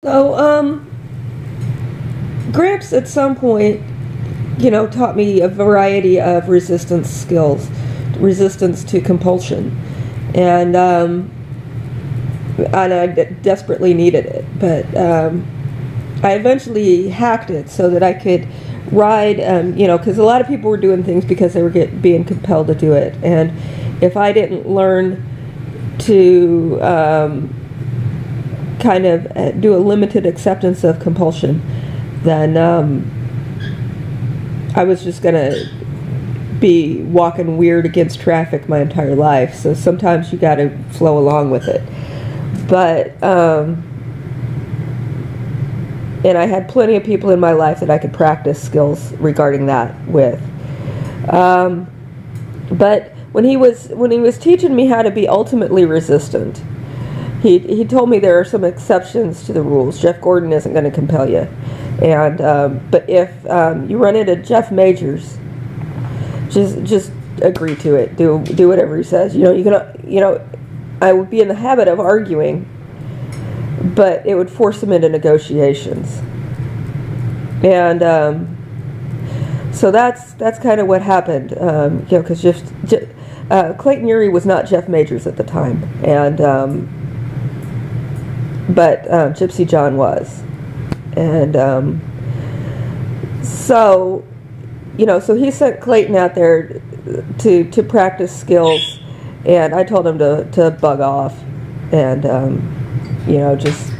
So, Gramps at some point, taught me a variety of resistance skills, resistance to compulsion, and I desperately needed it. But I eventually hacked it so that I could ride, because a lot of people were doing things because they were being compelled to do it, and if I didn't learn to kind of do a limited acceptance of compulsion, then I was just going to be walking weird against traffic my entire life. So sometimes you got to flow along with it. But, and I had plenty of people in my life that I could practice skills regarding that with. But when he was teaching me how to be ultimately resistant, he told me there are some exceptions to the rules. Jeff Gordon isn't going to compel you. And but if you run into Jeff Majors, just agree to it. Do whatever he says. I would be in the habit of arguing, but it would force him into negotiations. And so that's kind of what happened. Because Clayton Urie was not Jeff Majors at the time, and but Gypsy John was. And so he sent Clayton out there to practice skills, and I told him to bug off, and just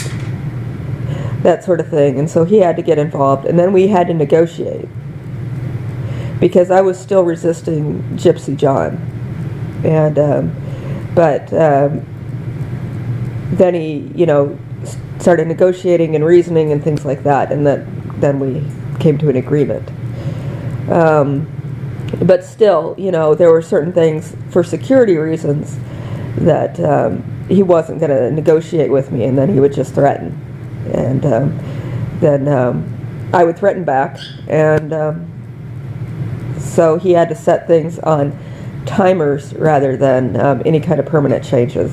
that sort of thing. And so he had to get involved, and then we had to negotiate because I was still resisting Gypsy John, and but then he started negotiating and reasoning and things like that, and then we came to an agreement. But still, there were certain things for security reasons that he wasn't going to negotiate with me, and then he would just threaten, and then I would threaten back, and so he had to set things on timers rather than any kind of permanent changes.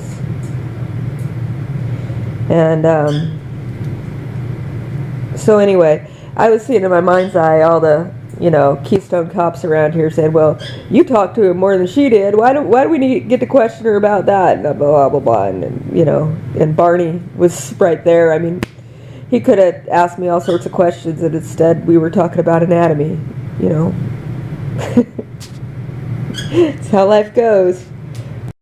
And so anyway, I was seeing in my mind's eye all the Keystone cops around here saying, "Well, you talked to him more than she did. Why do we get to question her about that?" And blah blah blah blah. And and Barney was right there. I mean, he could have asked me all sorts of questions, and instead we were talking about anatomy. It's how life goes.